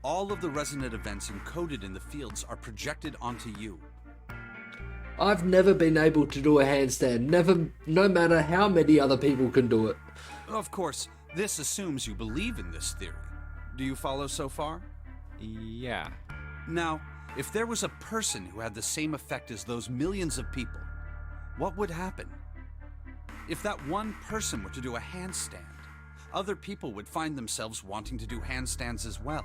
All of the resonant events encoded in the fields are projected onto you. I've never been able to do a handstand, no matter how many other people can do it. Of course, this assumes you believe in this theory. Do you follow so far? Yeah. Now, if there was a person who had the same effect as those millions of people, what would happen? If that one person were to do a handstand, other people would find themselves wanting to do handstands as well.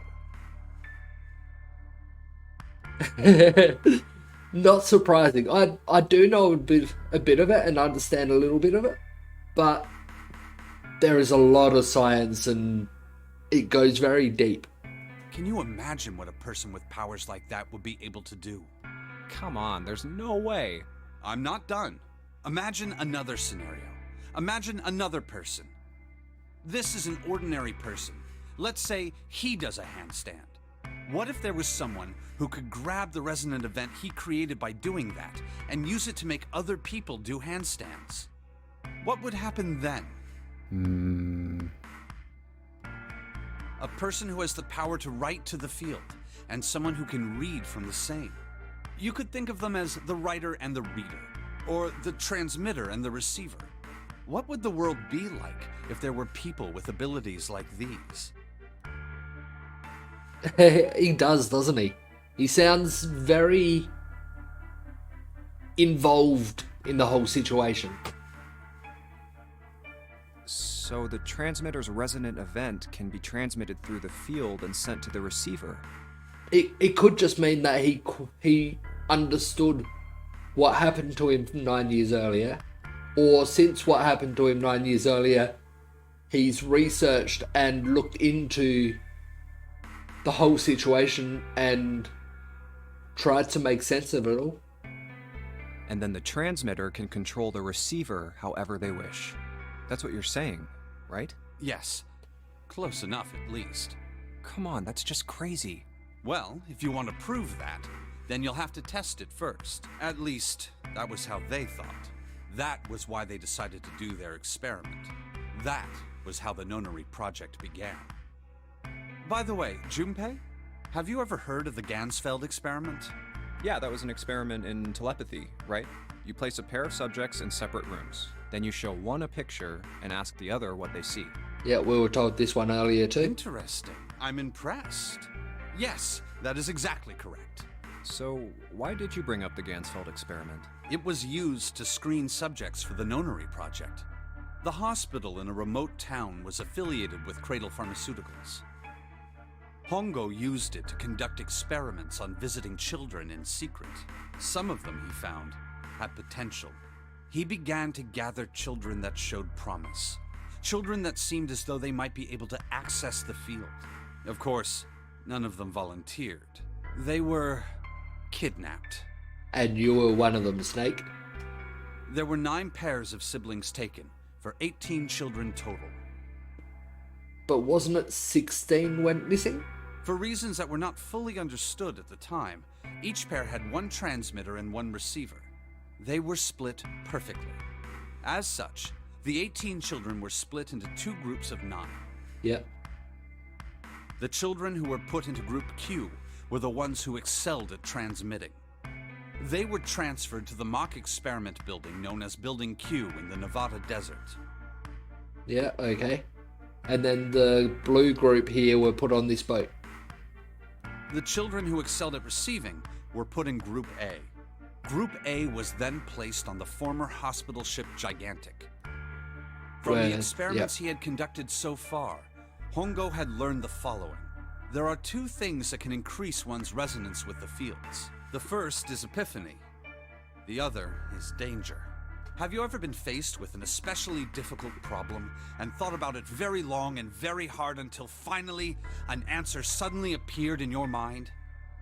Not surprising. I do know a bit of it and understand a little bit of it, but there is a lot of science and it goes very deep. Can you imagine what a person with powers like that would be able to do? Come on, there's no way. I'm not done. Imagine another scenario. Imagine another person. This is an ordinary person. Let's say he does a handstand. What if there was someone who could grab the resonant event he created by doing that and use it to make other people do handstands? What would happen then? A person who has the power to write to the field, and someone who can read from the same. You could think of them as the writer and the reader, or the transmitter and the receiver. What would the world be like if there were people with abilities like these? He does, doesn't he? He sounds very involved in the whole situation. So the transmitter's resonant event can be transmitted through the field and sent to the receiver. It could just mean that he understood what happened to him 9 years earlier, or since what happened to him 9 years earlier, he's researched and looked into the whole situation and tried to make sense of it all. And then the transmitter can control the receiver however they wish. That's what you're saying, right? Yes. Close enough, at least. Come on, that's just crazy. Well, if you want to prove that, then you'll have to test it first. At least, that was how they thought. That was why they decided to do their experiment. That was how the Nonary project began. By the way, Junpei, have you ever heard of the Ganzfeld experiment? Yeah, that was an experiment in telepathy, right? You place a pair of subjects in separate rooms. Then you show one a picture and ask the other what they see. Yeah, we were told this one earlier too. Interesting. I'm impressed. Yes, that is exactly correct. So, why did you bring up the Ganzfeld experiment? It was used to screen subjects for the Nonary project. The hospital in a remote town was affiliated with Cradle Pharmaceuticals. Hongo used it to conduct experiments on visiting children in secret. Some of them, he found, had potential. He began to gather children that showed promise. Children that seemed as though they might be able to access the field. Of course, none of them volunteered. They were kidnapped. And you were one of them, Snake? There were 9 pairs of siblings taken, for 18 children total. But wasn't it 16 went missing? For reasons that were not fully understood at the time, each pair had 1 transmitter and 1 receiver. They were split perfectly. As such, the 18 children were split into 2 groups of 9. Yeah. The children who were put into Group Q were the ones who excelled at transmitting. They were transferred to the mock experiment building known as Building Q in the Nevada desert. Yeah, okay. And then the blue group here were put on this boat. The children who excelled at receiving were put in Group A. Group A was then placed on the former hospital ship Gigantic. From the experiments he had conducted so far, Hongo had learned the following. There are 2 things that can increase one's resonance with the fields. The first is epiphany. The other is danger. Have you ever been faced with an especially difficult problem and thought about it very long and very hard until finally an answer suddenly appeared in your mind?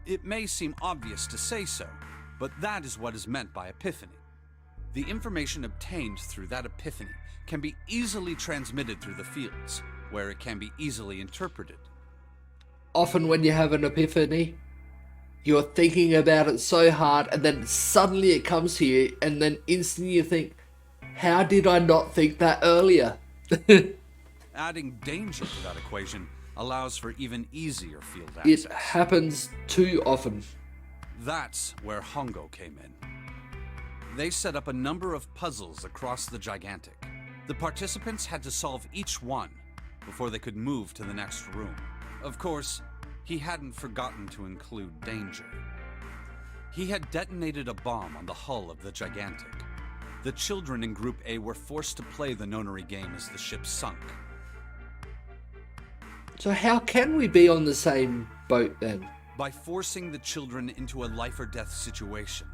It may seem obvious to say so, but that is what is meant by epiphany. The information obtained through that epiphany can be easily transmitted through the fields, where it can be easily interpreted. Often when you have an epiphany, you're thinking about it so hard and then suddenly it comes to you and then instantly you think, how did I not think that earlier? Adding danger to that equation, allows for even easier field access. It happens too often. That's where Hongo came in. They set up a number of puzzles across the Gigantic. The participants had to solve each one before they could move to the next room. Of course, he hadn't forgotten to include danger. He had detonated a bomb on the hull of the Gigantic. The children in Group A were forced to play the Nonary game as the ship sunk. So how can we be on the same boat then? By forcing the children into a life-or-death situation,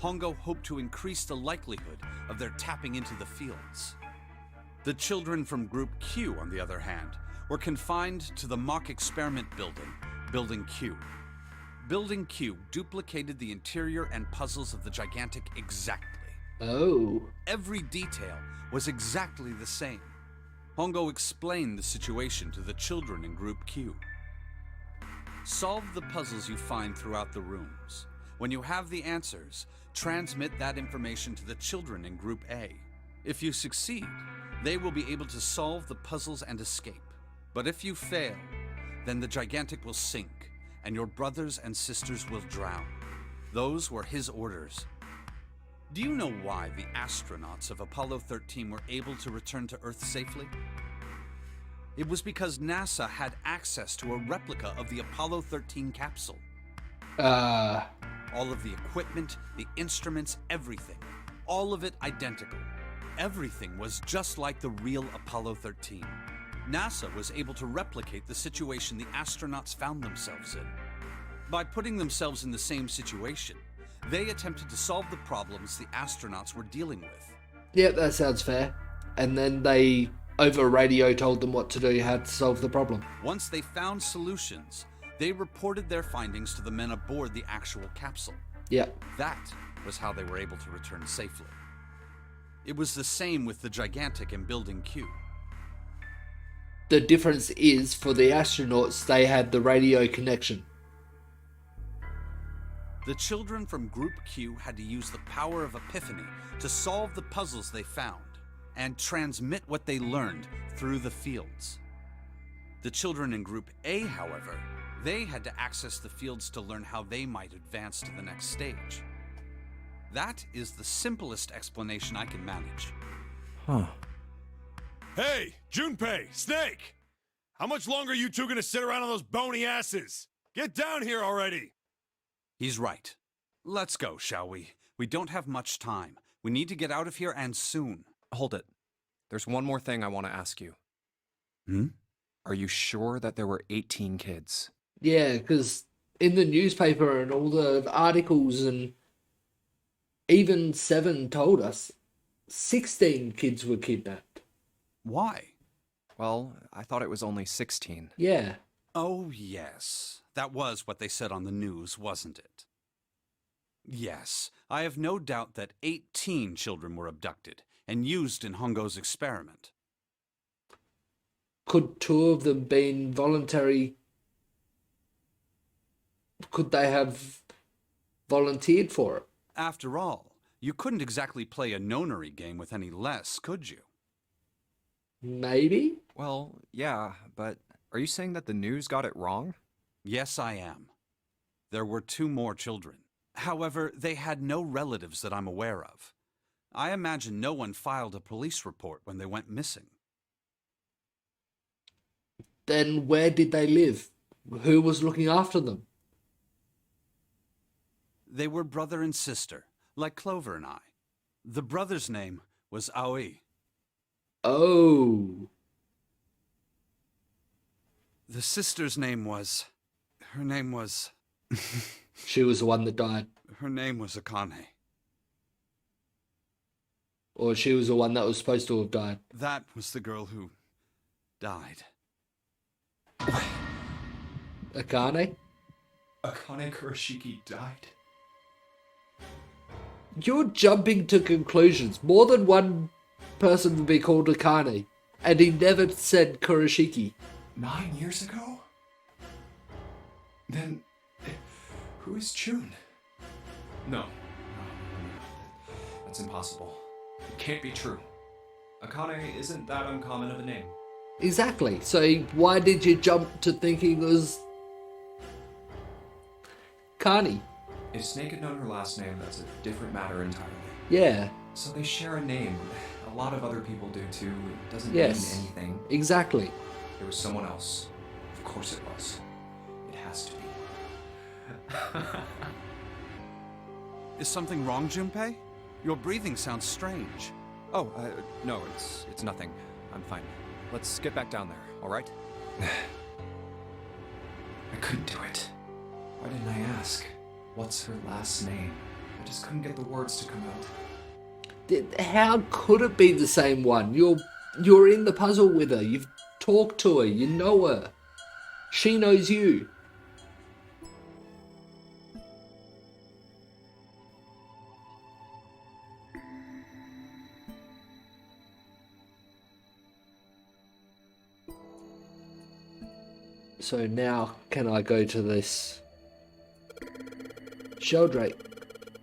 Hongo hoped to increase the likelihood of their tapping into the fields. The children from Group Q, on the other hand, were confined to the mock experiment building, Building Q. Building Q duplicated the interior and puzzles of the Gigantic exactly. Oh. Every detail was exactly the same. Hongo explained the situation to the children in Group Q. Solve the puzzles you find throughout the rooms. When you have the answers, transmit that information to the children in Group A. If you succeed, they will be able to solve the puzzles and escape. But if you fail, then the Gigantic will sink, and your brothers and sisters will drown. Those were his orders. Do you know why the astronauts of Apollo 13 were able to return to Earth safely? It was because NASA had access to a replica of the Apollo 13 capsule. All of the equipment, the instruments, everything. All of it identical. Everything was just like the real Apollo 13. NASA was able to replicate the situation the astronauts found themselves in. By putting themselves in the same situation, they attempted to solve the problems the astronauts were dealing with. Yeah, that sounds fair. And then they, over radio, told them what to do, how to solve the problem. Once they found solutions, they reported their findings to the men aboard the actual capsule. Yeah. That was how they were able to return safely. It was the same with the Gigantic in Building Q. The difference is, for the astronauts, they had the radio connection. The children from Group Q had to use the power of epiphany to solve the puzzles they found and transmit what they learned through the fields. The children in Group A, however, they had to access the fields to learn how they might advance to the next stage. That is the simplest explanation I can manage. Huh. Hey, Junpei, Snake! How much longer are you two gonna sit around on those bony asses? Get down here already! He's right. Let's go, shall we? We don't have much time. We need to get out of here, and soon. Hold it. There's one more thing I want to ask you. Hmm? Are you sure that there were 18 kids? Yeah, because in the newspaper and all the articles, and even Seven told us 16 kids were kidnapped. Why? Well, I thought it was only 16. Yeah. Oh, yes. That was what they said on the news, wasn't it? Yes, I have no doubt that 18 children were abducted and used in Hongo's experiment. Could 2 of them been voluntary? Could they have volunteered for it? After all, you couldn't exactly play a Nonary game with any less, could you? Maybe? Well, yeah, but are you saying that the news got it wrong? Yes, I am. There were 2 more children. However, they had no relatives that I'm aware of. I imagine no one filed a police report when they went missing. Then where did they live? Who was looking after them? They were brother and sister, like Clover and I. The brother's name was Aoi. Oh. The sister's name was... Her name was... She was the one that died. Her name was Akane. Or she was the one that was supposed to have died. That was the girl who died. Akane? Akane Kurashiki died? You're jumping to conclusions. More than one person would be called Akane. And he never said Kurashiki. 9 years ago? Then, who is June? No. That's impossible. It can't be true. Akane isn't that uncommon of a name. Exactly. So why did you jump to thinking it was Carney? If Snake had known her last name, that's a different matter entirely. Yeah. So they share a name. A lot of other people do too. It doesn't Yes. mean anything. Exactly. There was someone else. Of course it was. It has to be. Is something wrong, Junpei? Your breathing sounds strange. Oh, no, it's nothing. I'm fine. Let's get back down there, all right? I couldn't do it. Why didn't I ask? What's her last name? I just couldn't get the words to come out. How could it be the same one? You're in the puzzle with her. You've talked to her. You know her. She knows you. So now can I go to this Sheldrake?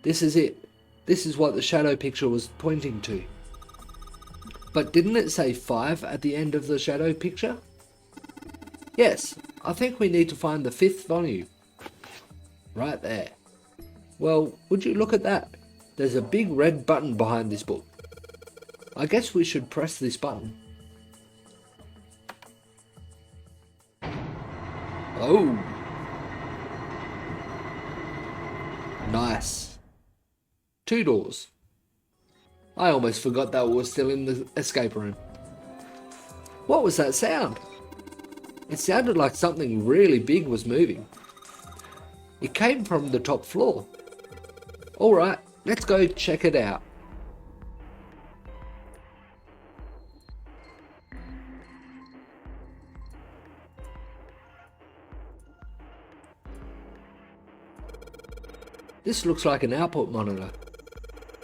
This is it. This is what the shadow picture was pointing to. But didn't it say 5 at the end of the shadow picture? Yes, I think we need to find the 5th volume. Right there. Well, would you look at that? There's a big red button behind this book. I guess we should press this button. Oh. Nice. 2 doors. I almost forgot that we were still in the escape room. What was that sound? It sounded like something really big was moving. It came from the top floor. Alright, let's go check it out. This looks like an output monitor.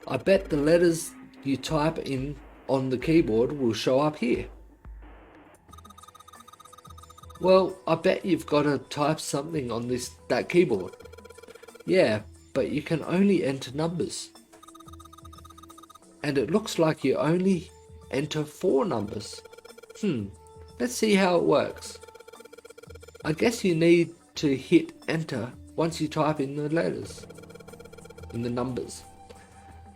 I bet the letters you type in on the keyboard will show up here. Well, I bet you've got to type something on that keyboard. Yeah, but you can only enter numbers. And it looks like you only enter 4 numbers. Let's see how it works. I guess you need to hit enter once you type in the letters, in the numbers.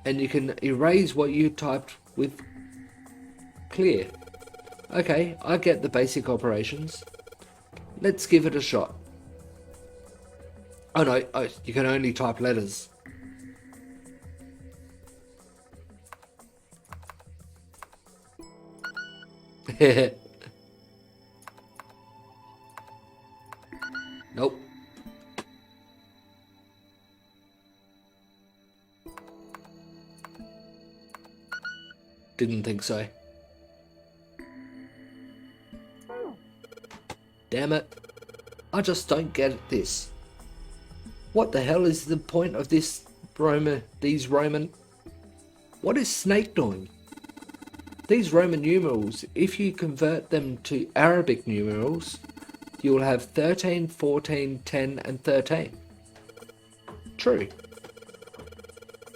And you can erase what you typed with clear. Okay, I get the basic operations. Let's give it a shot. Oh no, you can only type letters. Nope. Didn't think so. Damn it. I just don't get this. What the hell is the point of these Roman? What is Snake doing? These Roman numerals, if you convert them to Arabic numerals, you will have 13, 14, 10 and 13. True.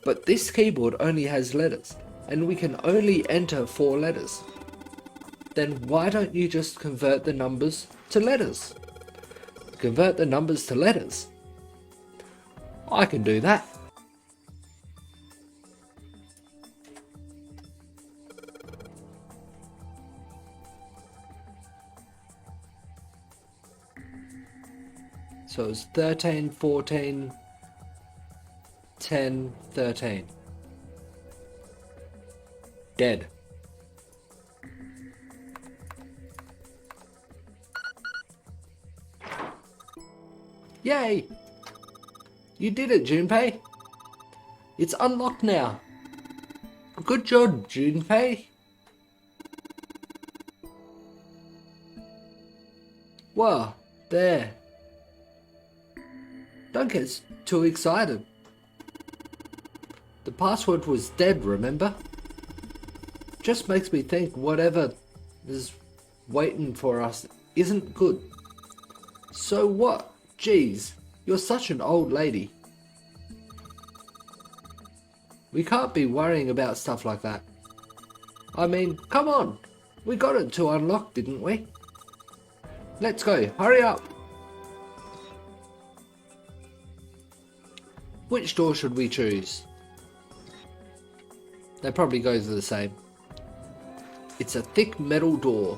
But this keyboard only has letters, and we can only enter 4 letters. Then why don't you just convert the numbers to letters? Convert the numbers to letters. I can do that. So it's 13, 14, 10, 13. Dead. Yay! You did it, Junpei. It's unlocked now. Good job, Junpei. Wow, there. Don't get too excited. The password was dead, remember? Just makes me think whatever is waiting for us isn't good. So what? Geez, you're such an old lady. We can't be worrying about stuff like that. I mean, come on. We got it to unlock, didn't we? Let's go, hurry up! Which door should we choose? They probably go to the same. It's a thick metal door.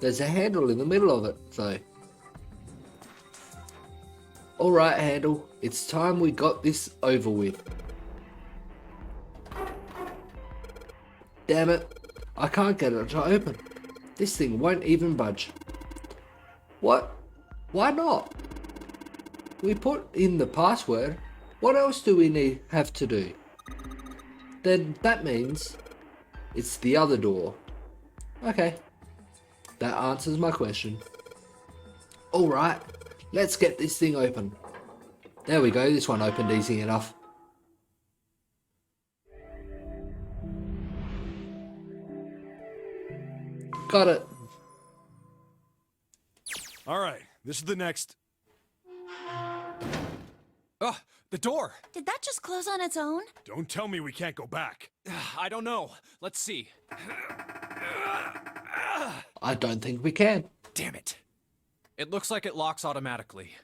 There's a handle in the middle of it, though. Alright, handle. It's time we got this over with. Damn it. I can't get it to open. This thing won't even budge. What? Why not? We put in the password. What else do we have to do? Then that means it's the other door. Okay. That answers my question. Alright, let's get this thing open. There we go, this one opened easy enough. Got it. Alright, this is the next. Ugh, the door! Did that just close on its own? Don't tell me we can't go back. I don't know. Let's see. I don't think we can. Damn it. It looks like it locks automatically.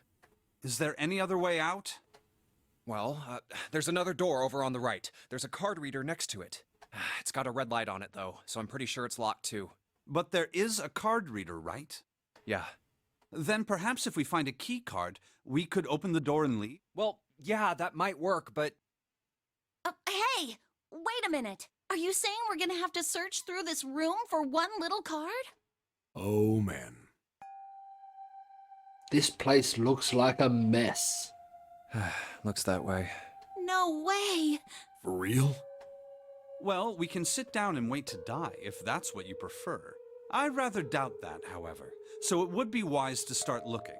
Is there any other way out? Well, there's another door over on the right. There's a card reader next to it. It's got a red light on it, though, so I'm pretty sure it's locked, too. But there is a card reader, right? Yeah. Then perhaps if we find a key card, we could open the door and leave? Well, yeah, that might work, but... Hey! Wait a minute. Are you saying we're gonna have to search through this room for one little card? Oh, man. This place looks like a mess. Looks that way. No way! For real? Well, we can sit down and wait to die, if that's what you prefer. I rather doubt that, however, so it would be wise to start looking.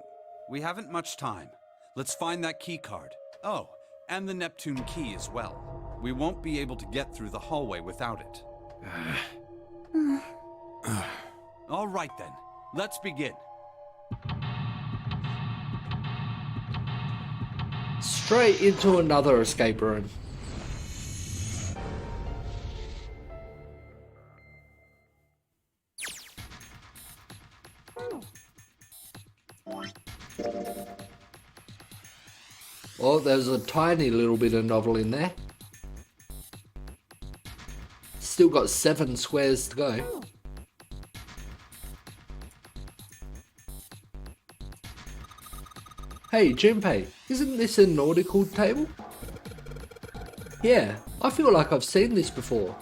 We haven't much time. Let's find that key card. Oh, and the Neptune key as well. We won't be able to get through the hallway without it. All right then, let's begin. Straight into another escape room. Oh, there's a tiny little bit of novel in there. Still got 7 squares to go. Hey, Junpei, isn't this a nautical table? Yeah, I feel like I've seen this before.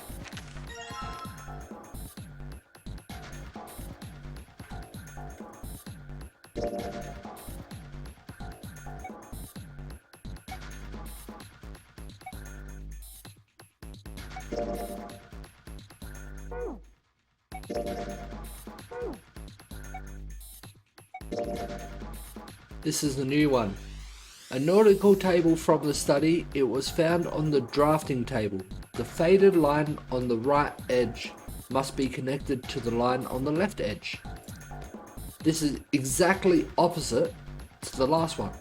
This is the new one. A nautical table from the study. It was found on the drafting table. The faded line on the right edge must be connected to the line on the left edge. This is exactly opposite to the last one.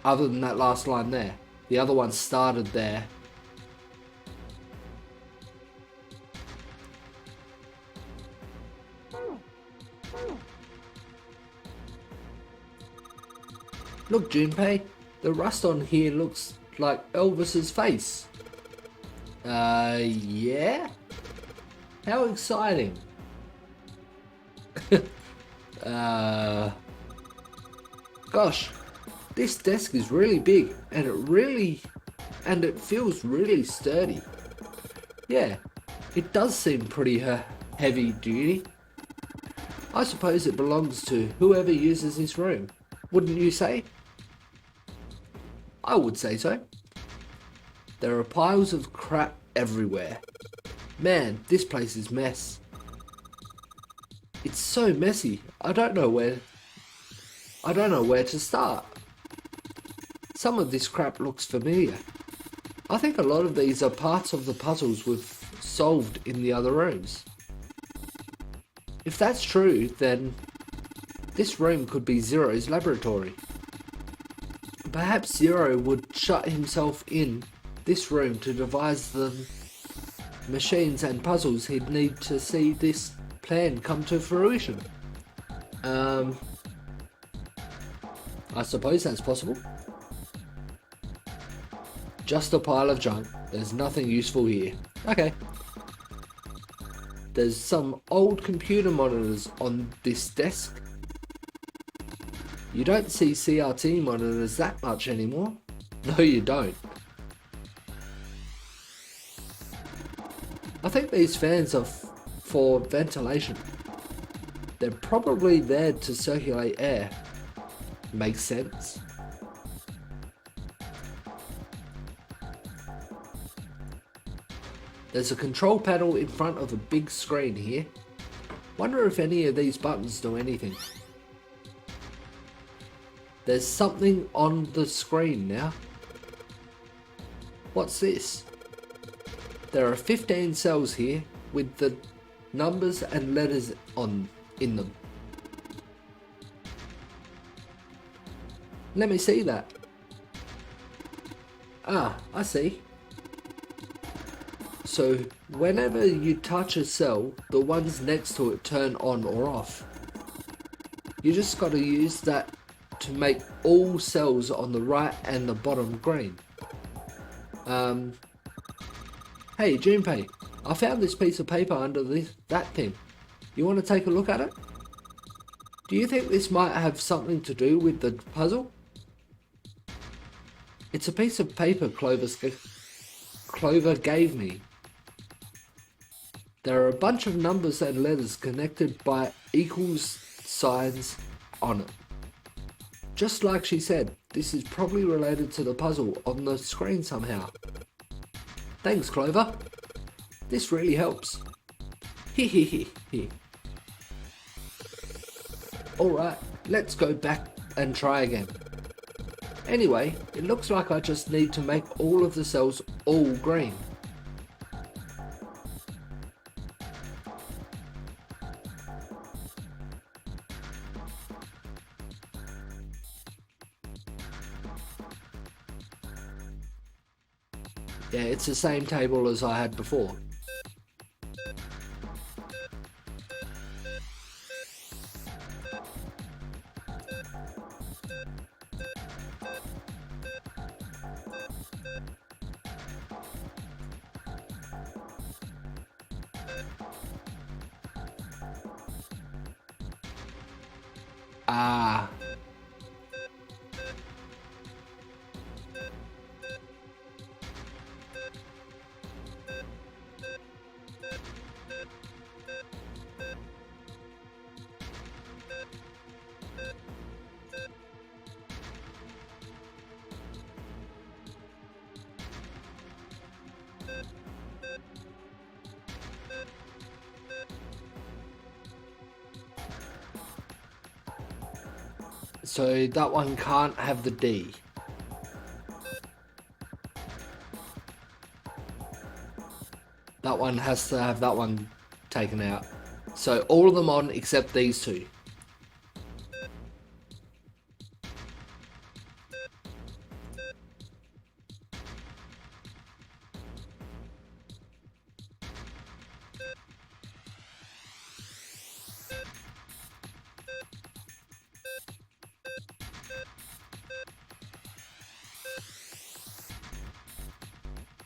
Other than that last line there. The other one started there. Look, Junpei, the rust on here looks like Elvis's face. Yeah? How exciting. Gosh, this desk is really big and it feels really sturdy. Yeah, it does seem pretty heavy duty. I suppose it belongs to whoever uses this room, wouldn't you say? I would say so. There are piles of crap everywhere. Man, this place is a mess. It's so messy. I don't know where to start. Some of this crap looks familiar. I think a lot of these are parts of the puzzles we've solved in the other rooms. If that's true, then this room could be Zero's laboratory. Perhaps Zero would shut himself in this room to devise machines and puzzles, he'd need to see this plan come to fruition. I suppose that's possible. Just a pile of junk. There's nothing useful here. Okay. There's some old computer monitors on this desk. You don't see CRT monitors that much anymore. No, you don't. I think these fans are for ventilation. They're probably there to circulate air. Makes sense. There's a control panel in front of a big screen here. Wonder if any of these buttons do anything. There's something on the screen now. What's this? There are 15 cells here with the numbers and letters in them. Let me see that. Ah, I see. So whenever you touch a cell, the ones next to it turn on or off. You just got to use that to make all cells on the right and the bottom green. Hey Junpei, I found this piece of paper under that thing. You want to take a look at it? Do you think this might have something to do with the puzzle? It's a piece of paper Clover gave me. There are a bunch of numbers and letters connected by equals signs on it. Just like she said, this is probably related to the puzzle on the screen somehow. Thanks, Clover. This really helps. Hehehe. Alright, let's go back and try again. Anyway, it looks like I just need to make all of the cells all green. Yeah, it's the same table as I had before. Ah. So that one can't have the D. That one has to have that one taken out. So all of them on except these two.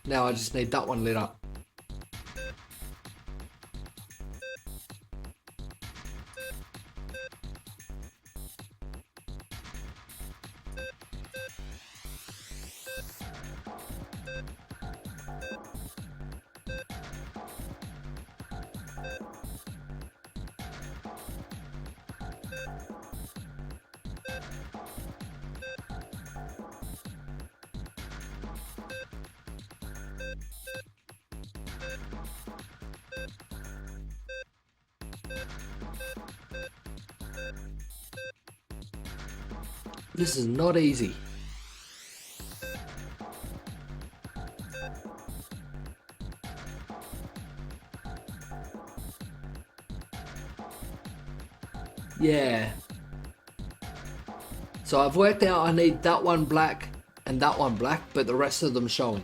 Now I just need that one lit up. This is not easy. Yeah. So I've worked out I need that one black and that one black, but the rest of them showing.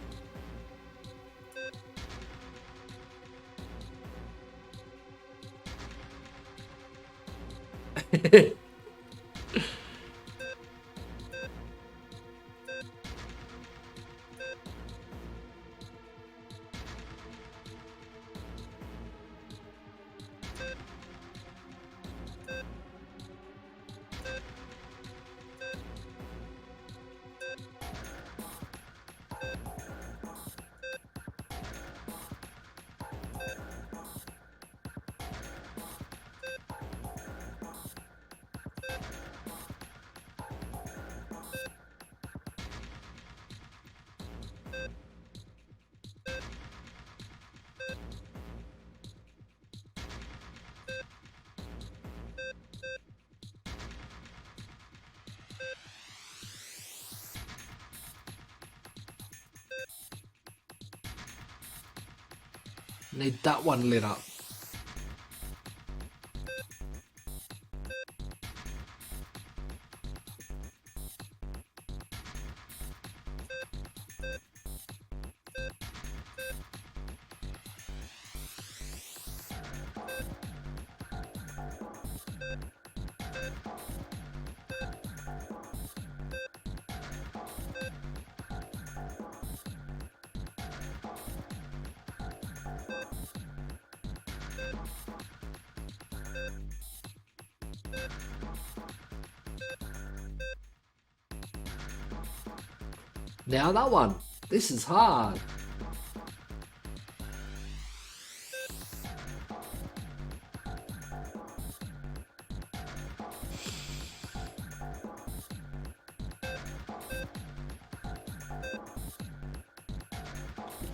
Need that one lit up. Now that one. This is hard.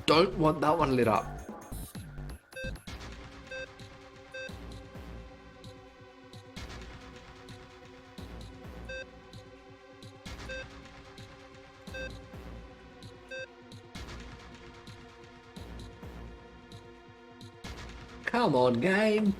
Don't want that one lit up. Come on, game.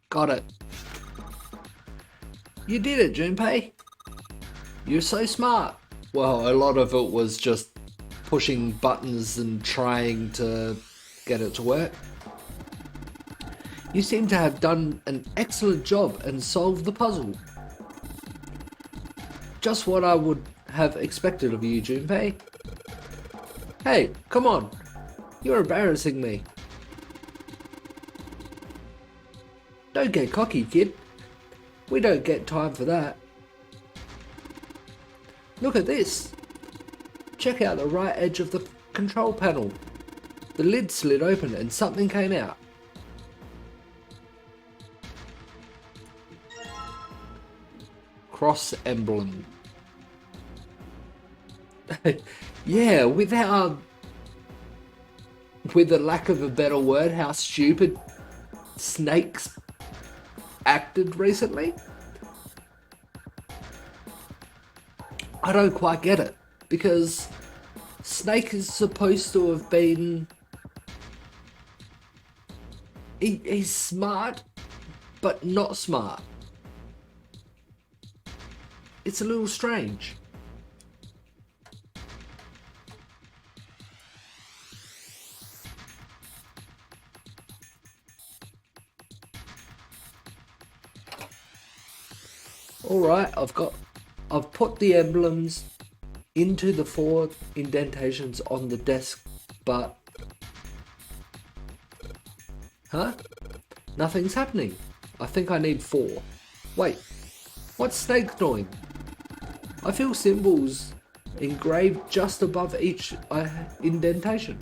Got it. You did it, Junpei. You're so smart. Well, a lot of it was just pushing buttons and trying to get it to work. You seem to have done an excellent job and solved the puzzle. Just what I would have expected of you, Junpei. Hey, come on. You're embarrassing me. Don't get cocky, kid. We don't get time for that. Look at this. Check out the right edge of the control panel. The lid slid open and something came out. Cross emblem. Yeah, with the lack of a better word, how stupid Snake's acted recently. I don't quite get it, because Snake is supposed to have been... He's smart, but not smart. It's a little strange. Alright, I've put the emblems into the 4 indentations on the desk, but... Huh? Nothing's happening. I think I need 4. Wait, what's Snake doing? I feel symbols engraved just above each indentation.